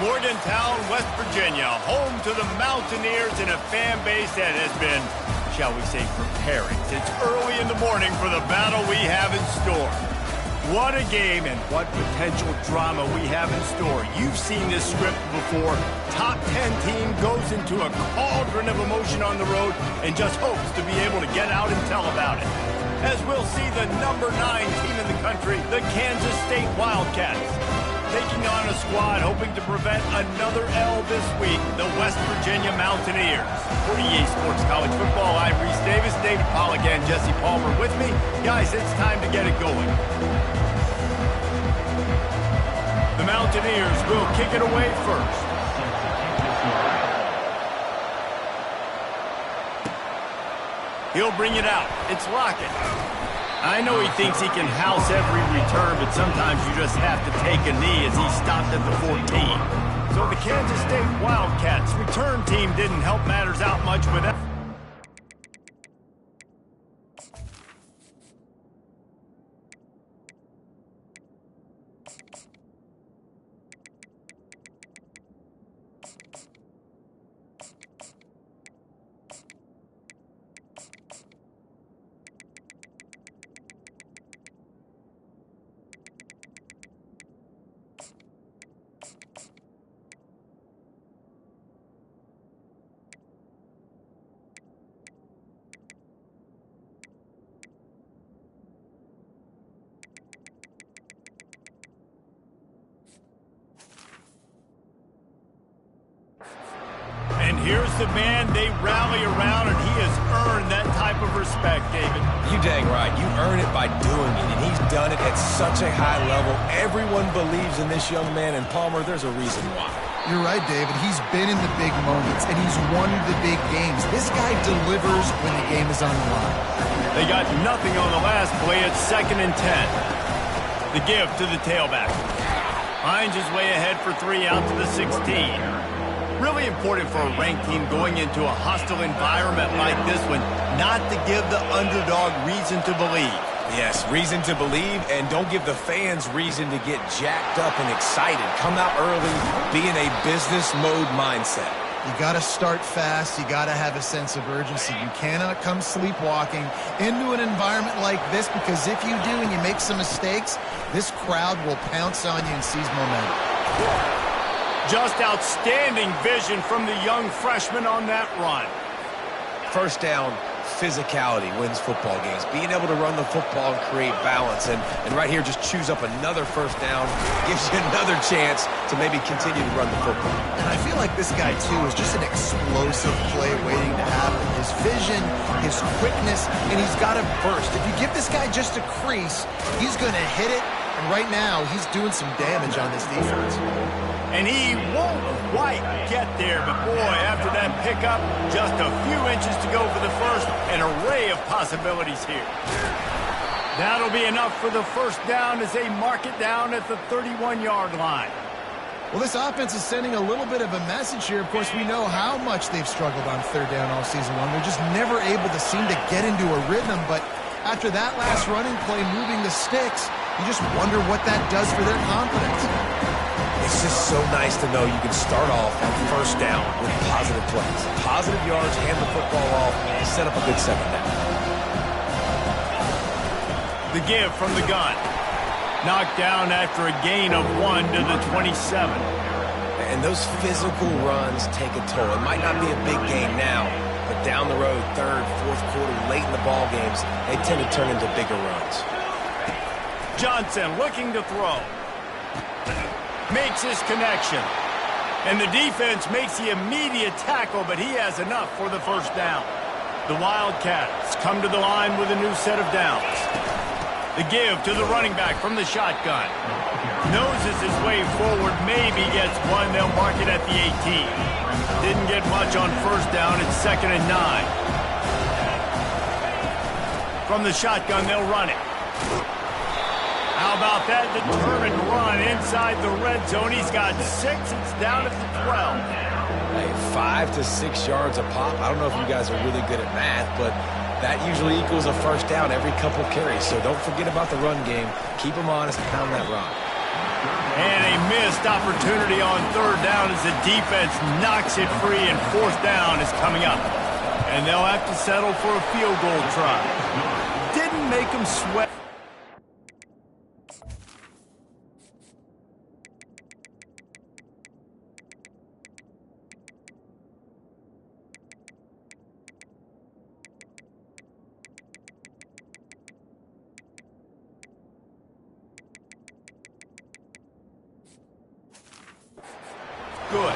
Morgantown, West Virginia, home to the Mountaineers and a fan base that has been, shall we say, preparing since early in the morning for the battle we have in store. What a game and what potential drama we have in store. You've seen this script before. Top 10 team goes into a cauldron of emotion on the road and just hopes to be able to get out and tell about it. As we'll see the number 9 team in the country, the KState Wildcats, taking on a squad hoping to prevent another L this week, the West Virginia Mountaineers. For EA Sports College Football, I'm Reese Davis, David Pollack, and Jesse Palmer with me. Guys, it's time to get it going. The Mountaineers will kick it away first. He'll bring it out. It's Lockett. I know he thinks he can house every return, but sometimes you just have to take a knee as he stopped at the 14. So the KState Wildcats return team didn't help matters out much with that. And here's the man they rally around, and he has earned that type of respect, David. You dang right. You earn it by doing it, and he's done it at such a high level. Everyone believes in this young man, and Palmer, there's a reason why. You're right, David. He's been in the big moments, and he's won the big games. This guy delivers when the game is on the line. They got nothing on the last play. It's 2nd and 10. The give to the tailback. Finds his way ahead for 3 out to the 16. Really important for a ranked team going into a hostile environment like this one, not to give the underdog reason to believe. Yes, reason to believe, and don't give the fans reason to get jacked up and excited. Come out early, be in a business mode mindset. You got to start fast. You got to have a sense of urgency. You cannot come sleepwalking into an environment like this, because if you do and you make some mistakes, this crowd will pounce on you and seize momentum. Just outstanding vision from the young freshman on that run. First down, physicality wins football games. Being able to run the football and create balance. And right here, just choose up another first down. Gives you another chance to maybe continue to run the football. And I feel like this guy, too, is just an explosive play waiting to happen. His vision, his quickness, and he's got a burst. If you give this guy just a crease, he's going to hit it. And right now, he's doing some damage on this defense. And he won't quite get there, but boy, after that pickup, just a few inches to go for the first, an array of possibilities here. That'll be enough for the first down as they mark it down at the 31-yard line. Well, this offense is sending a little bit of a message here. Of course, we know how much they've struggled on 3rd down all season long. They're just never able to seem to get into a rhythm, but after that last running play moving the sticks, you just wonder what that does for their confidence. It's just so nice to know you can start off on 1st down with positive plays. Positive yards, hand the football off, and set up a good 2nd down. The give from the gun. Knocked down after a gain of 1 to the 27. And those physical runs take a toll. It might not be a big game now, but down the road, 3rd, 4th quarter, late in the ball games, they tend to turn into bigger runs. Johnson looking to throw. Makes his connection. And the defense makes the immediate tackle, but he has enough for the first down. The Wildcats come to the line with a new set of downs. The give to the running back from the shotgun. Noses his way forward, maybe gets one. They'll mark it at the 18. Didn't get much on 1st down. It's 2nd and 9. From the shotgun, they'll run it. How about that determined run inside the red zone? He's got 6. It's down at the 12. Hey, 5 to 6 yards a pop. I don't know if you guys are really good at math, but that usually equals a first down every couple carries. So don't forget about the run game. Keep them honest, pound that rock. And a missed opportunity on third down as the defense knocks it free, and fourth down is coming up. And they'll have to settle for a field goal try. Didn't make them sweat. Good.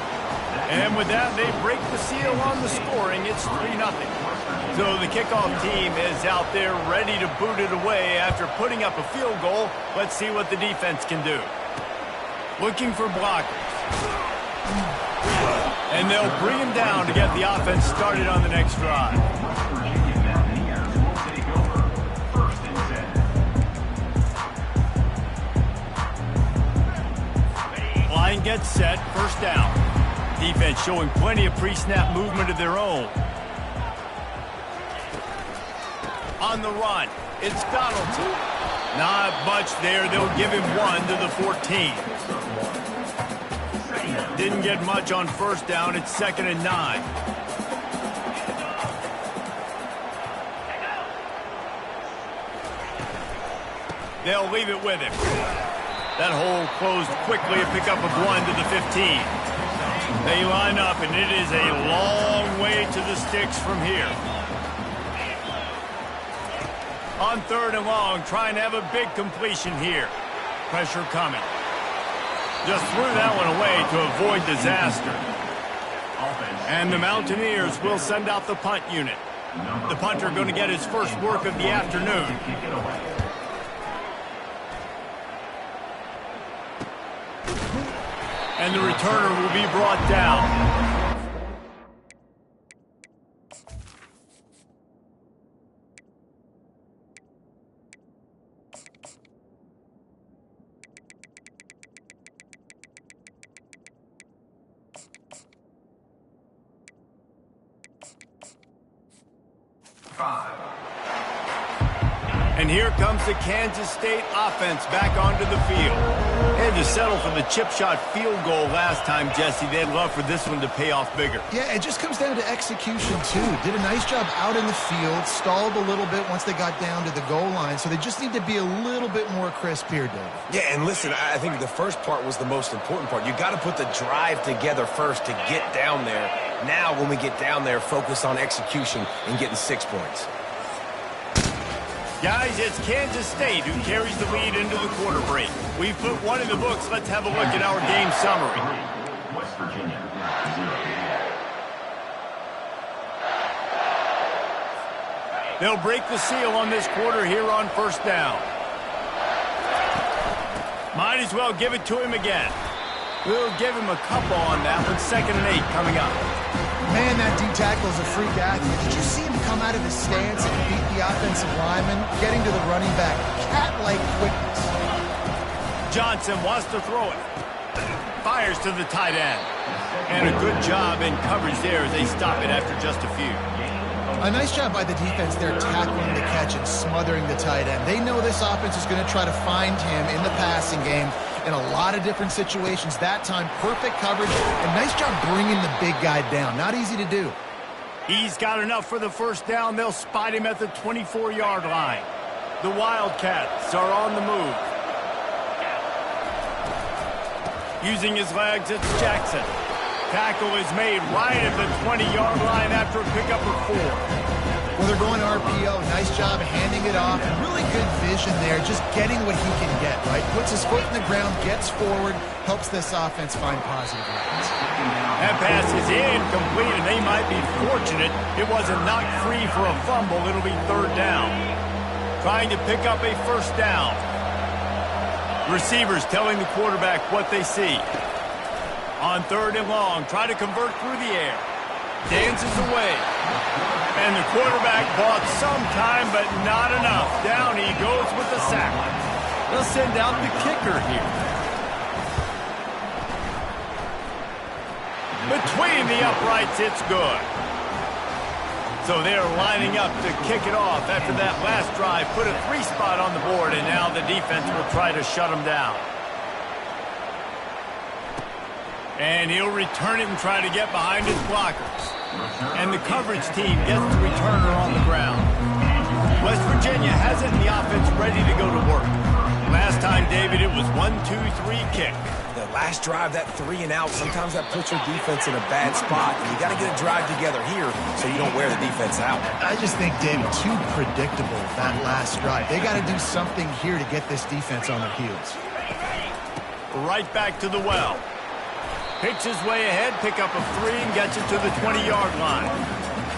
And with that, they break the seal on the scoring. It's 3-0. So the kickoff team is out there ready to boot it away after putting up a field goal. Let's see what the defense can do. Looking for blockers. And they'll bring him down to get the offense started on the next drive. Line gets set, first down. Defense showing plenty of pre-snap movement of their own. On the run, it's Donaldson. Not much there. They'll give him 1 to the 14. Didn't get much on first down. It's 2nd and 9. They'll leave it with him. That hole closed quickly, a pickup of 1 to the 15. They line up, and it is a long way to the sticks from here. On 3rd and long, trying to have a big completion here. Pressure coming. Just threw that one away to avoid disaster. And the Mountaineers will send out the punt unit. The punter going to get his first work of the afternoon. And the returner will be brought down. And here comes the Kansas State offense back onto the field. Had to settle for the chip shot field goal last time, Jesse. They'd love for this one to pay off bigger. Yeah, it just comes down to execution, too. Did a nice job out in the field, stalled a little bit once they got down to the goal line, so they just need to be a little bit more crisp here, David. Yeah, and listen, I think the first part was the most important part. You got to put the drive together first to get down there. Now, when we get down there, focus on execution and getting 6 points. Guys, it's Kansas State who carries the lead into the quarter break. We've put one in the books. Let's have a look at our game summary. West Virginia, 0. They'll break the seal on this quarter here on first down. Might as well give it to him again. We'll give him a couple on that one. 2nd and 8 coming up. Man, that D-tackle is a freak athlete. Did you see him come out of his stance and beat the offensive lineman, getting to the running back? Cat-like quickness. Johnson wants to throw it. Fires to the tight end. And a good job in coverage there as they stop it after just a few. A nice job by the defense there tackling the catch and smothering the tight end. They know this offense is going to try to find him in the passing game in a lot of different situations. That time, perfect coverage, and nice job bringing the big guy down. Not easy to do. He's got enough for the first down. They'll spot him at the 24-yard line. The Wildcats are on the move. Using his legs, it's Jackson. Tackle is made right at the 20-yard line after a pickup of 4. Well, they're going RPO. Nice job handing it off. Really good vision there, just getting what he can get, right? Puts his foot in the ground, gets forward, helps this offense find positive lines. That pass is incomplete, and they might be fortunate it wasn't knocked free for a fumble. It'll be 3rd down. Trying to pick up a first down. Receivers telling the quarterback what they see. On 3rd and long, try to convert through the air. Dances away. And the quarterback bought some time, but not enough. Down he goes with the sack. They'll send out the kicker here. Between the uprights, it's good. So they're lining up to kick it off after that last drive. Put a 3 spot on the board, and now the defense will try to shut them down. And he'll return it and try to get behind his blockers. And the coverage team gets the returner on the ground. West Virginia has it in the offense ready to go to work. Last time, David, it was 1-2-3 kick. The last drive, that 3 and out, sometimes that puts your defense in a bad spot. And you got to get a drive together here so you don't wear the defense out. I just think, David, too predictable, that last drive. They got to do something here to get this defense on their heels. Right back to the well. Picks his way ahead, pick up a 3, and gets it to the 20-yard line.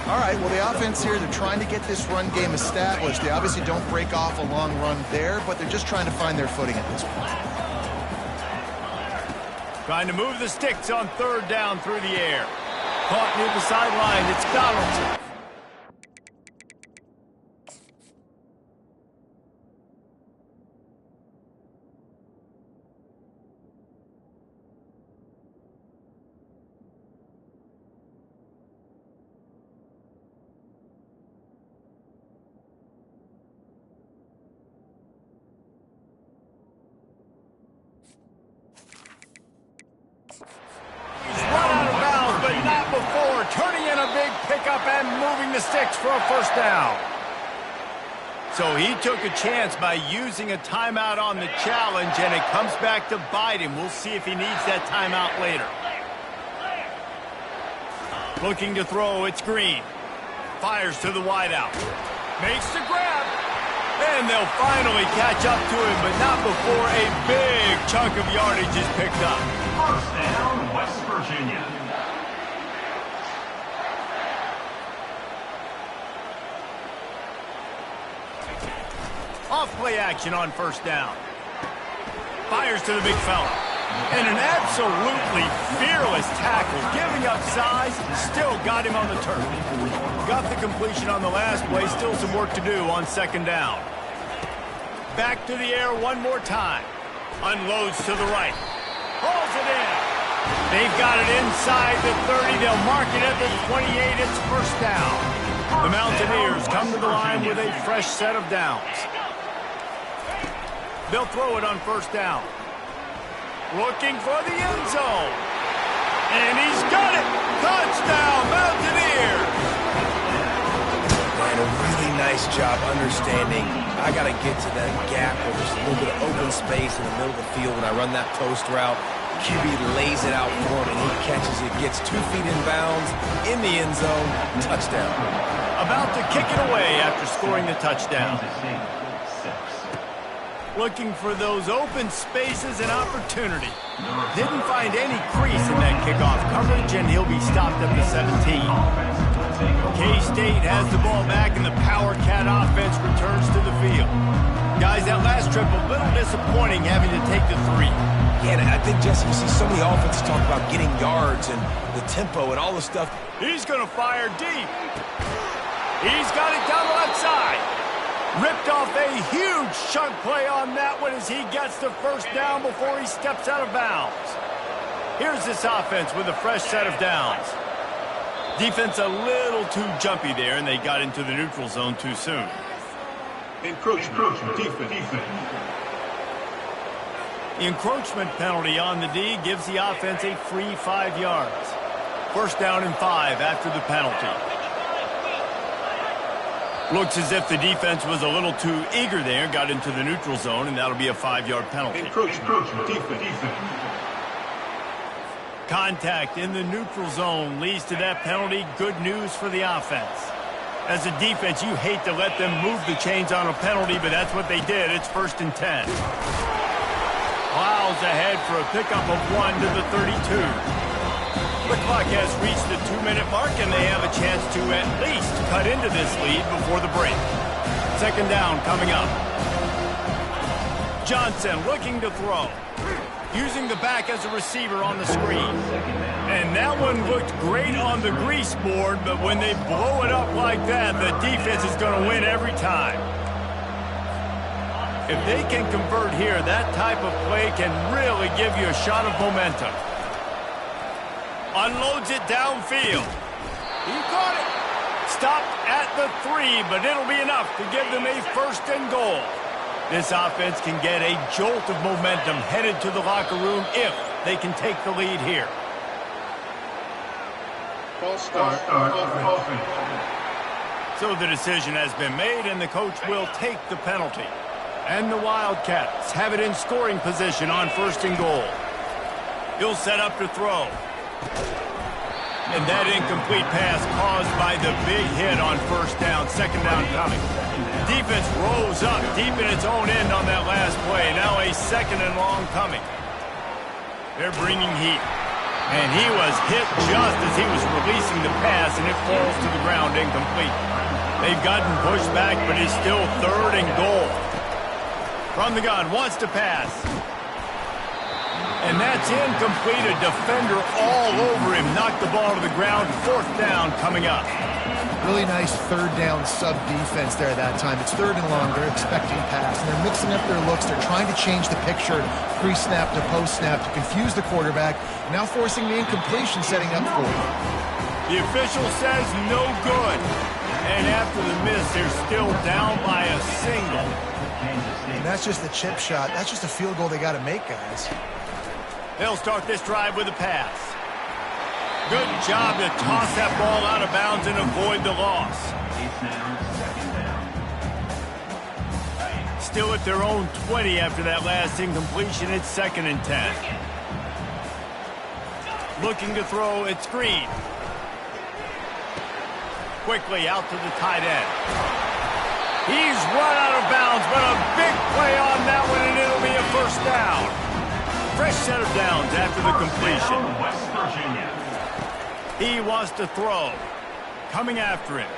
All right, well, the offense here, they're trying to get this run game established. They obviously don't break off a long run there, but they're just trying to find their footing at this point. Trying to move the sticks on 3rd down through the air. Caught near the sideline, it's Donaldson. Turning in a big pickup and moving the sticks for a 1st down. So he took a chance by using a timeout on the challenge, and it comes back to bite him. We'll see if he needs that timeout later. Looking to throw, it's Green. Fires to the wideout. Makes the grab. And they'll finally catch up to him, but not before a big chunk of yardage is picked up. 1st down, West Virginia. Off play action on 1st down. Fires to the big fella. And an absolutely fearless tackle. Giving up size, still got him on the turf. Got the completion on the last play. Still some work to do on 2nd down. Back to the air one more time. Unloads to the right. Hauls it in. They've got it inside the 30. They'll mark it at the 28. It's 1st down. The Mountaineers come to the line with a fresh set of downs. They'll throw it on 1st down. Looking for the end zone. And he's got it. Touchdown, Mountaineers. And a really nice job understanding I got to get to that gap where there's a little bit of open space in the middle of the field when I run that post route. QB lays it out for him, and he catches it, gets 2 feet in bounds, in the end zone, touchdown. About to kick it away after scoring the touchdown. Looking for those open spaces and opportunity. Didn't find any crease in that kickoff coverage, and he'll be stopped at the 17. K-State has the ball back, and the Power Cat offense returns to the field. Guys, that last trip, a little disappointing having to take the 3. Yeah, and I think, Jesse, you see so many offenses talk about getting yards and the tempo and all the stuff. He's going to fire deep. He's got it down the left side. Ripped off a huge chunk play on that one as he gets the 1st down before he steps out of bounds. Here's this offense with a fresh set of downs. Defense a little too jumpy there, and they got into the neutral zone too soon. Encroachment defense. The encroachment penalty on the D gives the offense a free 5 yards. 1st down and 5 after the penalty. Looks as if the defense was a little too eager there, got into the neutral zone, and that'll be a 5-yard penalty. Encroachment defense. Contact in the neutral zone leads to that penalty. Good news for the offense. As a defense, you hate to let them move the chains on a penalty, but that's what they did. It's 1st and 10. Plows ahead for a pickup of 1 to the 32. The clock has reached the 2-minute mark, and they have a chance to at least cut into this lead before the break. 2nd down coming up. Johnson looking to throw. Using the back as a receiver on the screen. And that one looked great on the grease board, but when they blow it up like that, the defense is going to win every time. If they can convert here, that type of play can really give you a shot of momentum. Unloads it downfield. He caught it. Stopped at the 3, but it'll be enough to give them a 1st and goal. This offense can get a jolt of momentum headed to the locker room if they can take the lead here. False start. Offense. So the decision has been made, and the coach will take the penalty. And the Wildcats have it in scoring position on 1st and goal. He'll set up to throw. And that incomplete pass caused by the big hit on 1st down, 2nd down coming. Defense rose up deep in its own end on that last play. Now a 2nd and long coming. They're bringing heat. And he was hit just as he was releasing the pass, and it falls to the ground incomplete. They've gotten pushed back, but it's still 3rd and goal. From the gun, wants to pass. And that's incomplete. A defender all over him. Knocked the ball to the ground. 4th down coming up. Really nice 3rd down sub-defense there that time. It's 3rd and long. They're expecting pass, and they're mixing up their looks. They're trying to change the picture pre-snap to post-snap to confuse the quarterback, now forcing the incompletion, setting up for it. The official says no good. And after the miss, they're still down by a single. And that's just a chip shot. That's just a field goal they got to make, guys. They'll start this drive with a pass. Good job to toss that ball out of bounds and avoid the loss. Still at their own 20 after that last incompletion. It's 2nd and 10. Looking to throw, it's Green. Quickly out to the tight end. He's run out of bounds, but a big play on that one, and it'll be a 1st down. Fresh set of downs after the completion. West Virginia. He wants to throw. Coming after him.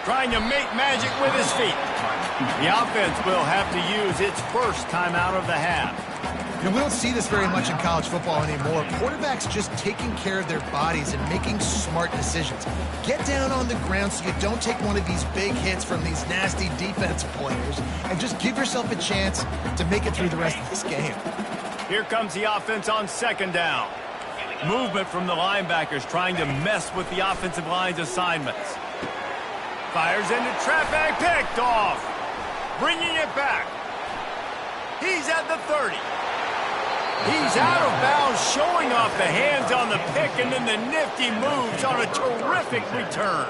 Trying to make magic with his feet. The offense will have to use its 1st timeout of the half. You know, we don't see this very much in college football anymore. Quarterbacks just taking care of their bodies and making smart decisions. Get down on the ground so you don't take one of these big hits from these nasty defensive players, and just give yourself a chance to make it through the rest of this game. Here comes the offense on 2nd down. Movement from the linebackers trying to mess with the offensive line's assignments. Fires into traffic, picked off. Bringing it back. He's at the 30. He's out of bounds, showing off the hands on the pick, and then the nifty moves on a terrific return.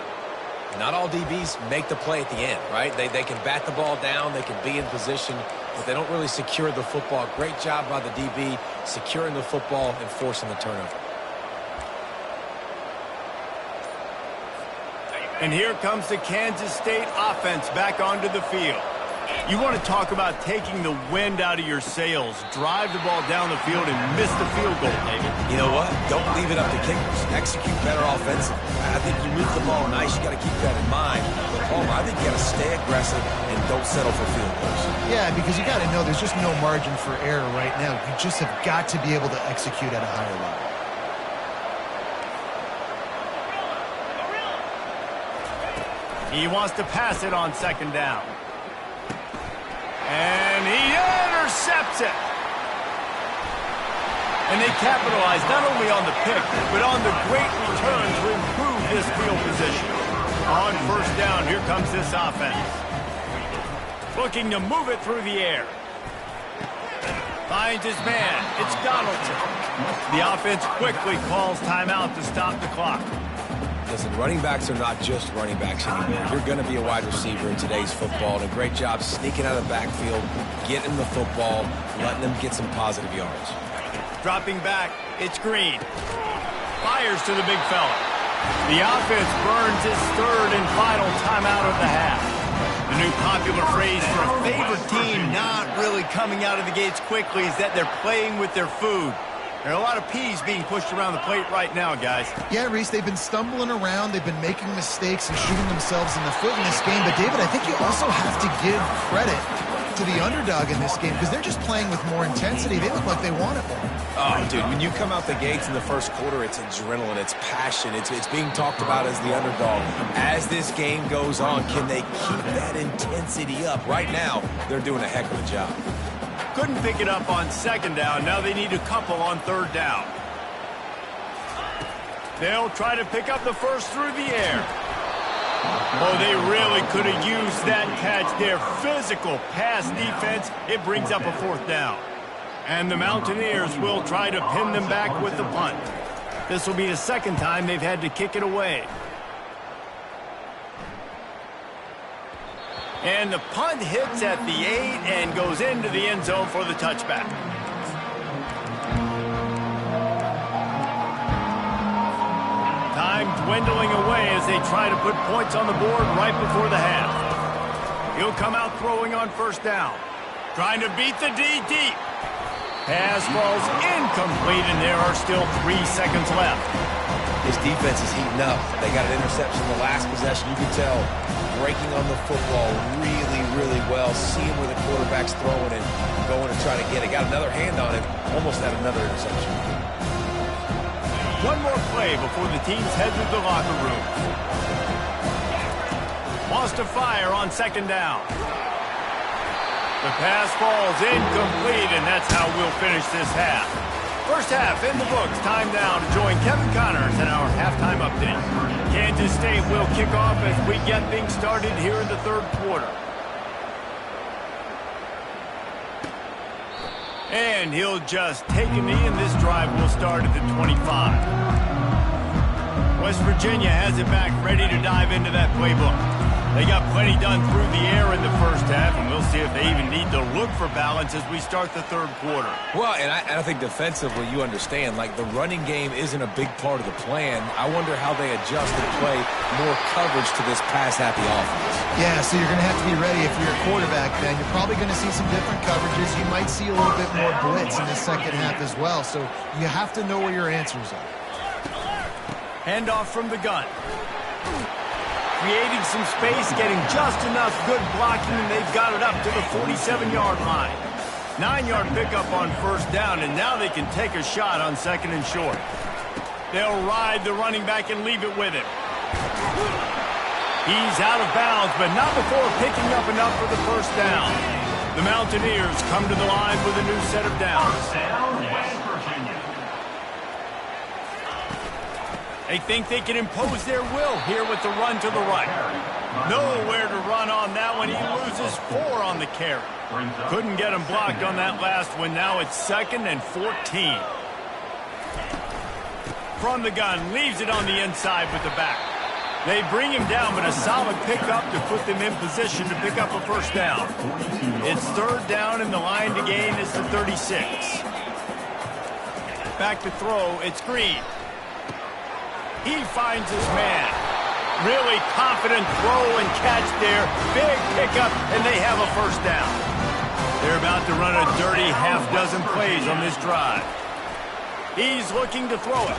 Not all DBs make the play at the end, right? They can bat the ball down, they can be in position, but they don't really secure the football. Great job by the DB securing the football and forcing the turnover. And here comes the Kansas State offense back onto the field. You want to talk about taking the wind out of your sails. Drive the ball down the field and miss the field goal, David. You know what? Don't leave it up to kickers. Execute better offensively. I think you move the ball nice. You got to keep that in mind. But, Palmer, I think you got to stay aggressive and don't settle for field goals. Yeah, because you got to know there's just no margin for error right now. You just have got to be able to execute at a higher level. He wants to pass it on 2nd down. And he intercepts it. And they capitalize not only on the pick, but on the great return to improve this field position. On 1st down, here comes this offense. Looking to move it through the air. Finds his man. It's Donaldson. The offense quickly calls timeout to stop the clock. Listen, running backs are not just running backs anymore. You're going to be a wide receiver in today's football. And a great job sneaking out of the backfield, getting the football, letting them get some positive yards. Dropping back, it's Green. Fires to the big fella. The offense burns its 3rd and final timeout of the half. The new popular phrase for a favorite team not really coming out of the gates quickly is that they're playing with their food. There are a lot of peas being pushed around the plate right now, guys. Yeah, Reese, they've been stumbling around. They've been making mistakes and shooting themselves in the foot in this game. But, David, I think you also have to give credit to the underdog in this game because they're just playing with more intensity. They look like they want it more. Oh, dude, when you come out the gates in the first quarter, it's adrenaline, it's passion, it's being talked about as the underdog. As this game goes on, can they keep that intensity up? Right now, they're doing a heck of a job. Couldn't pick it up on 2nd down. Now they need a couple on 3rd down. They'll try to pick up the 1st through the air. Oh, they really could have used that catch there. Physical pass defense. It brings up a 4th down. And the Mountaineers will try to pin them back with the punt. This will be the 2nd time they've had to kick it away. And the punt hits at the 8 and goes into the end zone for the touchback. Time dwindling away as they try to put points on the board right before the half. He'll come out throwing on 1st down. Trying to beat the D deep. Pass falls incomplete, and there are still 3 seconds left. His defense is heating up. They got an interception the last possession. You can tell breaking on the football really, really well. Seeing where the quarterback's throwing and going to try to get it. Got another hand on it. Almost had another interception. One more play before the teams head to the locker room. Wants to fire on 2nd down. The pass falls incomplete, and that's how we'll finish this half. First half in the books. Time now to join Kevin Connors in our halftime update. Kansas State will kick off as we get things started here in the 3rd quarter. And he'll just take a knee, and this drive will start at the 25. West Virginia has it back, ready to dive into that playbook. They got plenty done through the air in the first half, and we'll see if they even need to look for balance as we start the 3rd quarter. Well, and I think defensively, you understand, like the running game isn't a big part of the plan. I wonder how they adjust and play more coverage to this pass-happy offense. Yeah, so you're going to have to be ready if you're a quarterback then. You're probably going to see some different coverages. You might see a little bit more blitz in the 2nd half as well, so you have to know where your answers are. Handoff from the gun. Creating some space, getting just enough good blocking, and they've got it up to the 47-yard line. 9-yard pickup on 1st down, and now they can take a shot on 2nd and short. They'll ride the running back and leave it with him. He's out of bounds, but not before picking up enough for the 1st down. The Mountaineers come to the line with a new set of downs. 1st down, West Virginia. They think they can impose their will here with the run to the right. Nowhere to run on that one. He loses 4 on the carry. Couldn't get him blocked on that last one. Now it's 2nd and 14. From the gun, leaves it on the inside with the back. They bring him down, but a solid pickup to put them in position to pick up a 1st down. It's 3rd down, and the line to gain is the 36. Back to throw, it's Green. He finds his man. Really confident throw and catch there. Big pickup, and they have a 1st down. They're about to run a dirty half-dozen plays on this drive. He's looking to throw it.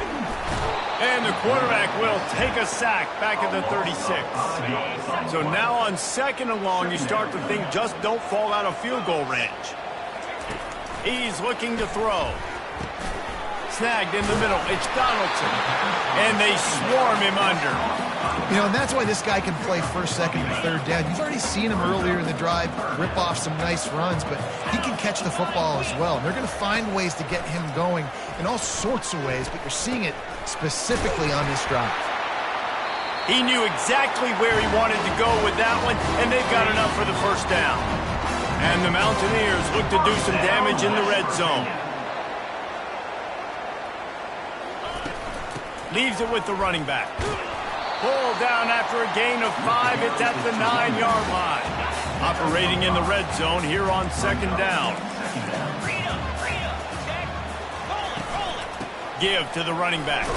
And the quarterback will take a sack back at the 36. So now on 2nd and long, you start to think just don't fall out of field goal range. He's looking to throw. Snagged in the middle. It's Donaldson. And they swarm him under. You know, and that's why this guy can play 1st, 2nd, and 3rd down. You've already seen him earlier in the drive rip off some nice runs, but he can catch the football as well. And they're going to find ways to get him going in all sorts of ways, but you're seeing it specifically on this drive. He knew exactly where he wanted to go with that one, and they've got enough for the 1st down. And the Mountaineers look to do some damage in the red zone. Leaves it with the running back. Pulled down after a gain of 5. It's at the 9-yard line. Operating in the red zone here on 2nd down. Give to the running back.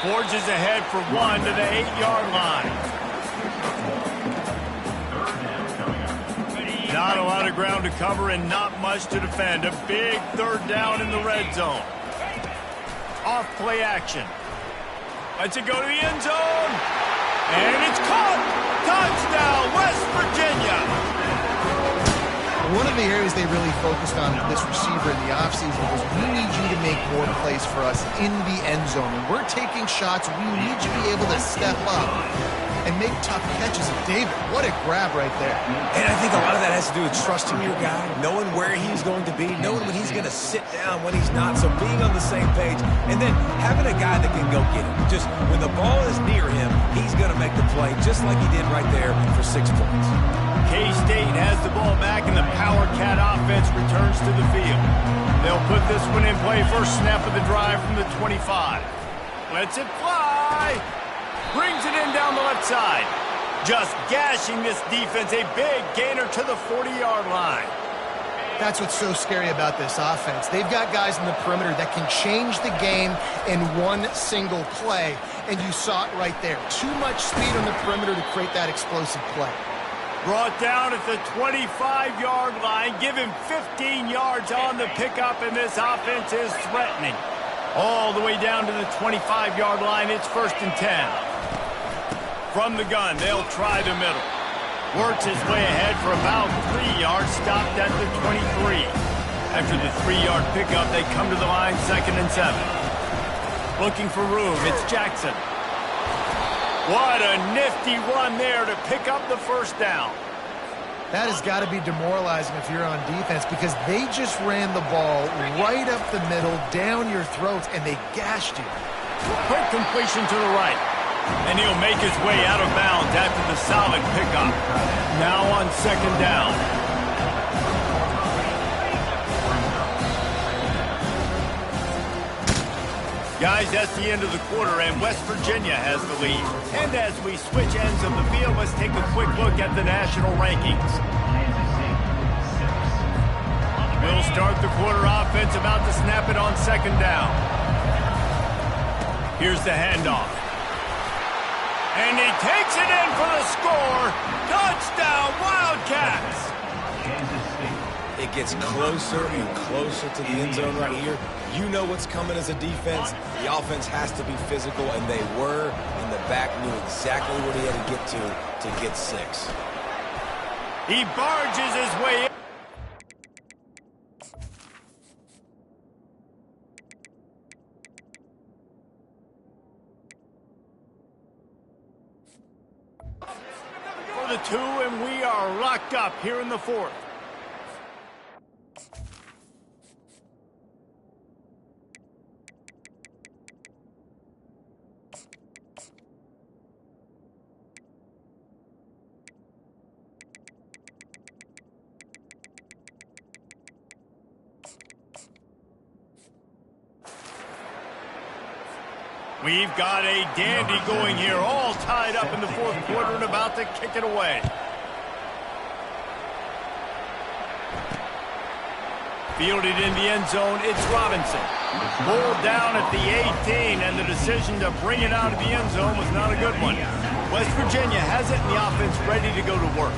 Forges ahead for 1 to the 8-yard line. Not a lot of ground to cover and not much to defend. A big 3rd down in the red zone. Off play action. Lets it go to the end zone. And it's caught. Touchdown, West Virginia. One of the areas they really focused on with this receiver in the offseason was, we need you to make more plays for us in the end zone. When we're taking shots, we need you to be able to step up and make tough catches. David, what a grab right there. And I think a lot of that has to do with trusting your guy, knowing where he's going to be, knowing when he's going to sit down, when he's not, so being on the same page, and then having a guy that can go get it. Just when the ball is near him, he's going to make the play, just like he did right there for 6 points. K-State has the ball back, and the Power Cat offense returns to the field. They'll put this one in play, first snap of the drive from the 25. Lets it fly. Brings it in down the left side. Just gashing this defense. A big gainer to the 40-yard line. That's what's so scary about this offense. They've got guys in the perimeter that can change the game in one single play, and you saw it right there. Too much speed on the perimeter to create that explosive play. Brought down at the 25-yard line. Give him 15 yards on the pickup, and this offense is threatening. All the way down to the 25-yard line. It's 1st and 10. From the gun, they'll try the middle. Works his way ahead for about 3 yards, stopped at the 23. After the 3-yard pickup, they come to the line, 2nd and 7. Looking for room, it's Jackson. What a nifty run there to pick up the first down. That has got to be demoralizing if you're on defense, because they just ran the ball right up the middle, down your throats, and they gashed you. Quick completion to the right. And he'll make his way out of bounds after the solid pickup. Now on 2nd down. Guys, that's the end of the quarter, and West Virginia has the lead. And as we switch ends of the field, let's take a quick look at the national rankings. We'll start the quarter offense, about to snap it on 2nd down. Here's the handoff. And he takes it in for the score. Touchdown, Wildcats! It gets closer and closer to the end zone right here. You know what's coming as a defense. The offense has to be physical, and they were. And the back knew exactly what he had to get 6. He barges his way in. The 2, and we are locked up here in the 4th. We've got a dandy going here, all tied up in the 4th quarter and about to kick it away. Fielded in the end zone, it's Robinson. Pulled down at the 18, and the decision to bring it out of the end zone was not a good one. West Virginia has it in the offense ready to go to work.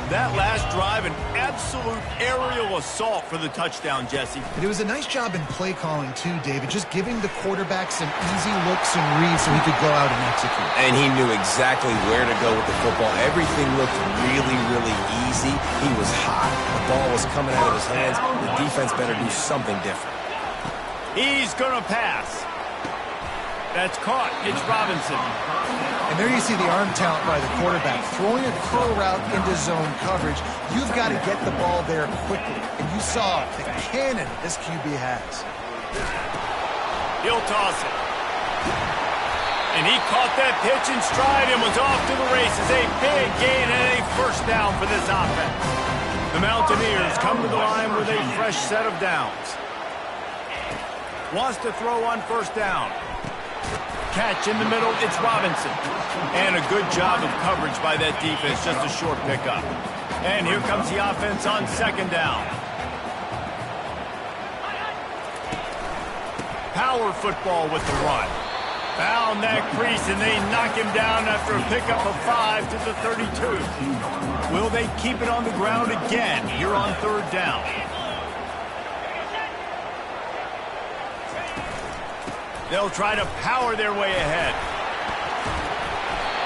That last drive, an absolute aerial assault for the touchdown, Jesse. And it was a nice job in play calling, too, David, just giving the quarterback some easy looks and reads so he could go out and execute. And he knew exactly where to go with the football. Everything looked really, really easy. He was hot. The ball was coming out of his hands. The defense better do something different. He's going to pass. That's caught. It's Robinson. And there you see the arm talent by the quarterback. Throwing a curl route into zone coverage, you've got to get the ball there quickly. And you saw the cannon this QB has. He'll toss it. And he caught that pitch in stride and was off to the races. A big gain and a first down for this offense. The Mountaineers come to the line with a fresh set of downs. Wants to throw on 1st down. Catch in the middle, it's Robinson. And a good job of coverage by that defense, just a short pickup. And here comes the offense on 2nd down. Power football with the run. Found that crease, and they knock him down after a pickup of 5 to the 32. Will they keep it on the ground again here on 3rd down? They'll try to power their way ahead.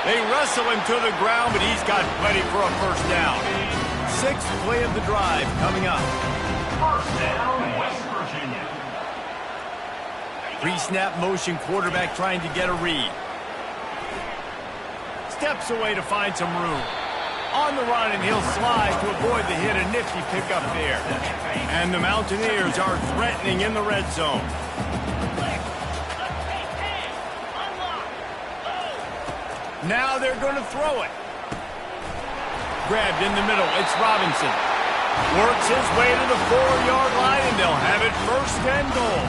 They wrestle him to the ground, but he's got plenty for a first down. sixth play of the drive coming up. First down, West Virginia. Pre-snap motion quarterback trying to get a read. Steps away to find some room. On the run, and he'll slide to avoid the hit. A nifty pickup there. And the Mountaineers are threatening in the red zone. Now they're going to throw it. Grabbed in the middle. It's Robinson. Works his way to the 4-yard line, and they'll have it first and goal.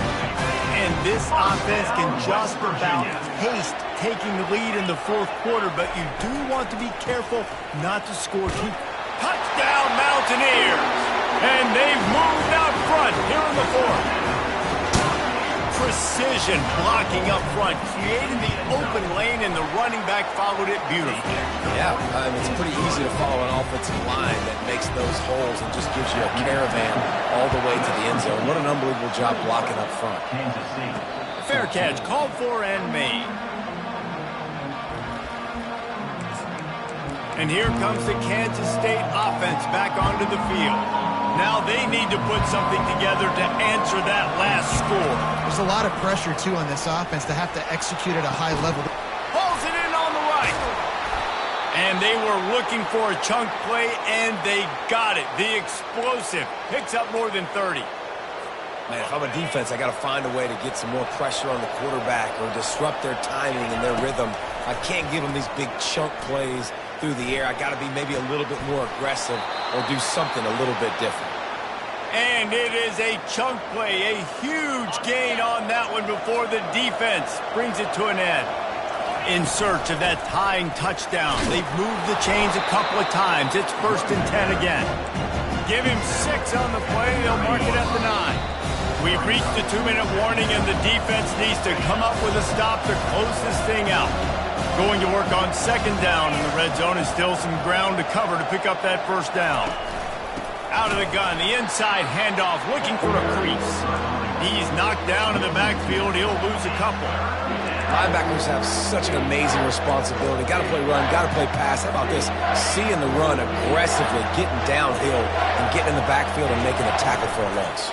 And this offense can just about taste taking the lead in the fourth quarter, but you do want to be careful not to score too. Touchdown, Mountaineers! And they've moved out front here in the fourth. Precision blocking up front, creating the open lane, and the running back followed it beautifully. Yeah, it's pretty easy to follow an offensive line that makes those holes and just gives you a caravan all the way to the end zone. What an unbelievable job blocking up front. Fair catch, called for and made. And here comes the Kansas State offense back onto the field. Now they need to put something together to answer that last score. There's a lot of pressure, too, on this offense to have to execute at a high level. Pulls it in on the right. And they were looking for a chunk play, and they got it. The explosive picks up more than 30. Man, if I'm a defense, I got to find a way to get some more pressure on the quarterback or disrupt their timing and their rhythm. I can't give them these big chunk plays through the air. I got to be maybe a little bit more aggressive or do something a little bit different. And it is a chunk play, a huge gain on that one before the defense brings it to an end. In search of that tying touchdown. They've moved the chains a couple of times. It's 1st and 10 again. Give him 6 on the play. They'll mark it at the 9. We've reached the 2-minute warning, and the defense needs to come up with a stop to close this thing out. Going to work on 2nd down, and the red zone is still some ground to cover to pick up that 1st down. Out of the gun, the inside handoff, looking for a crease. He's knocked down in the backfield. He'll lose a couple. Linebackers have such an amazing responsibility. Got to play run, got to play pass. How about this? Seeing the run aggressively, getting downhill, and getting in the backfield and making a tackle for a loss.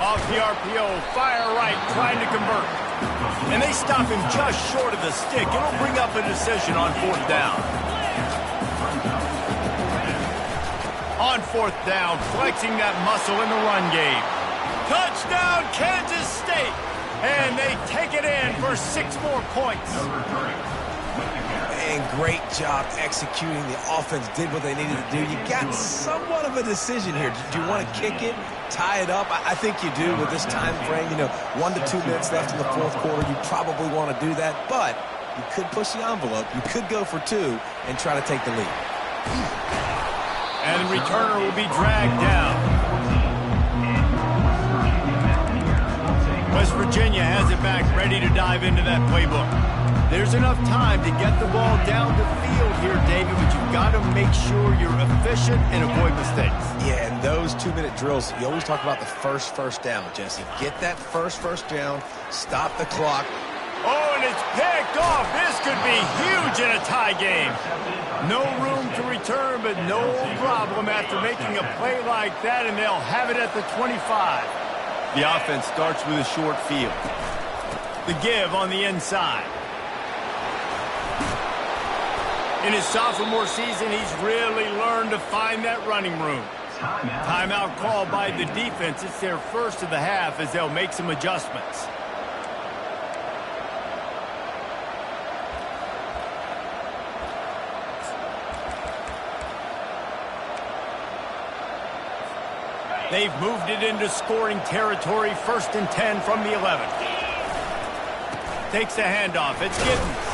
Off the RPO, fire right, trying to convert. And they stop him just short of the stick. It'll bring up a decision on 4th down. On 4th down, flexing that muscle in the run game. Touchdown, Kansas State! And they take it in for 6 more points. And great job executing. The offense did what they needed to do. You got somewhat of a decision here. Do you want to kick it, tie it up? I think you do with this time frame. 1 to 2 minutes left in the fourth quarter. You probably want to do that, but you could push the envelope. You could go for 2 and try to take the lead. And the returner will be dragged down. West Virginia has it back, ready to dive into that playbook. There's enough time to get the ball down the field here, David, but you've got to make sure you're efficient and avoid mistakes. Yeah, and those 2-minute drills, you always talk about the first down, Jesse. Get that first down, stop the clock. Oh, and it's picked off. This could be huge in a tie game. No room to return, but no problem after making a play like that, and they'll have it at the 25. The offense starts with a short field. The give on the inside. In his sophomore season, he's really learned to find that running room. Timeout called by the defense. It's their first of the half as they'll make some adjustments. They've moved it into scoring territory, 1st and 10 from the 11. Takes the handoff. It's Giddens.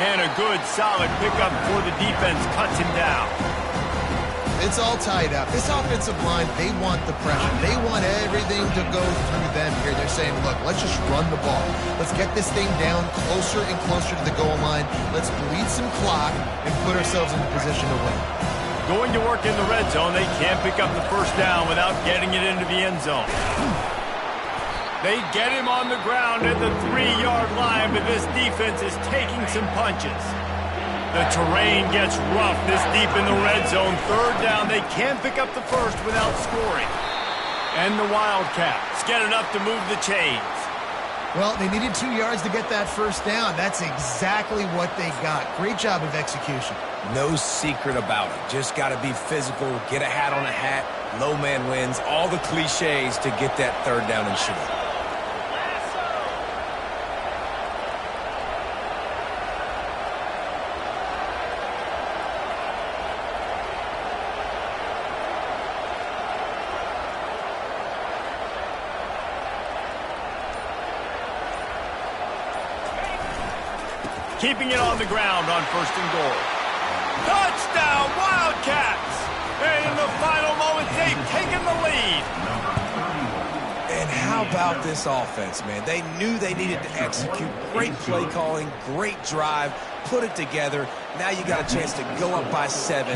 And a good, solid pickup before the defense cuts him down. It's all tied up. This offensive line, they want the pressure. They want everything to go through them here. They're saying, look, let's just run the ball. Let's get this thing down closer and closer to the goal line. Let's bleed some clock and put ourselves in a position to win. Going to work in the red zone. They can't pick up the 1st down without getting it into the end zone. They get him on the ground at the 3-yard line, but this defense is taking some punches. The terrain gets rough this deep in the red zone. Third down, they can pick up the first without scoring. And the Wildcats get enough to move the chains. Well, they needed 2 yards to get that first down. That's exactly what they got. Great job of execution. No secret about it. Just got to be physical, get a hat on a hat, low man wins, all the cliches to get that third down and short. Keeping it on the ground on first and goal. Touchdown, Wildcats! And in the final moments, they've taken the lead. And how about this offense, man? They knew they needed to execute. Great play calling, great drive, put it together. Now you got a chance to go up by 7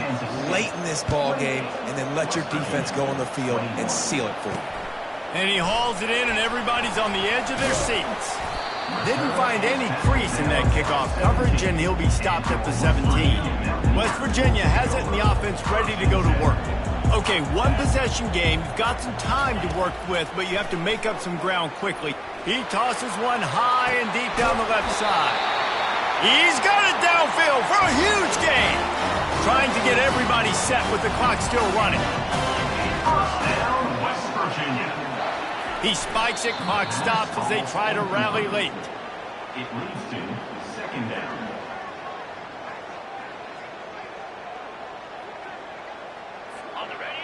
late in this ball game and then let your defense go on the field and seal it for you. And he hauls it in, and everybody's on the edge of their seats. Didn't find any crease in that kickoff coverage, and he'll be stopped at the 17. West Virginia has it in the offense ready to go to work. Okay, one possession game. You've got some time to work with, but you have to make up some ground quickly. He tosses one high and deep down the left side. He's got it downfield for a huge gain. Trying to get everybody set with the clock still running. First down, West Virginia. He spikes it, clock stops as they try to rally late. It leads to second down.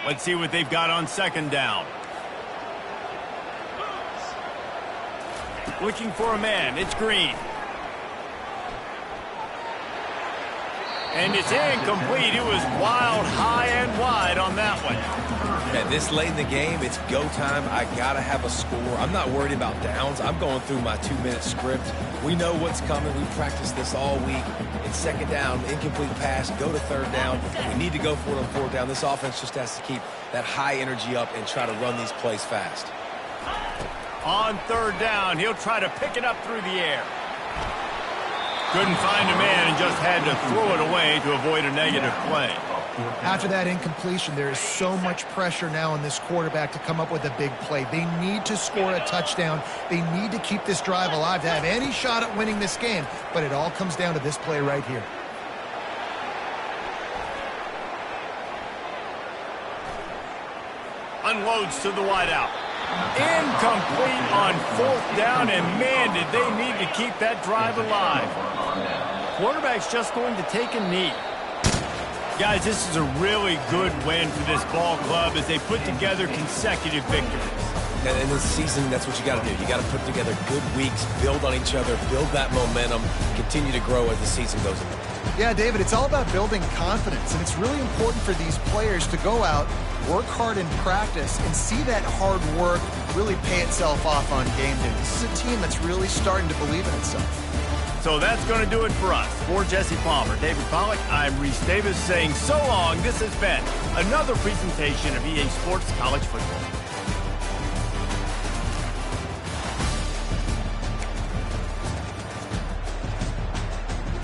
Let's see what they've got on second down. Looking for a man. It's Green. And it's incomplete. It was wild, high and wide on that one. Man, this late in the game, it's go time. I got to have a score. I'm not worried about downs. I'm going through my 2-minute script. We know what's coming. We practiced this all week. It's second down, incomplete pass, go to third down. We need to go for it on fourth down. This offense just has to keep that high energy up and try to run these plays fast. On third down, he'll try to pick it up through the air. Couldn't find a man and just had to throw it away to avoid a negative play. After that incompletion, there is so much pressure now on this quarterback to come up with a big play. They need to score a touchdown. They need to keep this drive alive to have any shot at winning this game. But it all comes down to this play right here. Unloads to the wideout. Incomplete on fourth down, and man, did they need to keep that drive alive. Quarterback's just going to take a knee. Guys, this is a really good win for this ball club as they put together consecutive victories. And in this season, that's what you got to do. You got to put together good weeks, build on each other, build that momentum, continue to grow as the season goes on. Yeah, David, it's all about building confidence, and it's really important for these players to go out, work hard in practice, and see that hard work really pay itself off on game day. This is a team that's really starting to believe in itself. So that's going to do it for us. For Jesse Palmer, David Pollack, I'm Reese Davis saying so long. This has been another presentation of EA Sports College Football.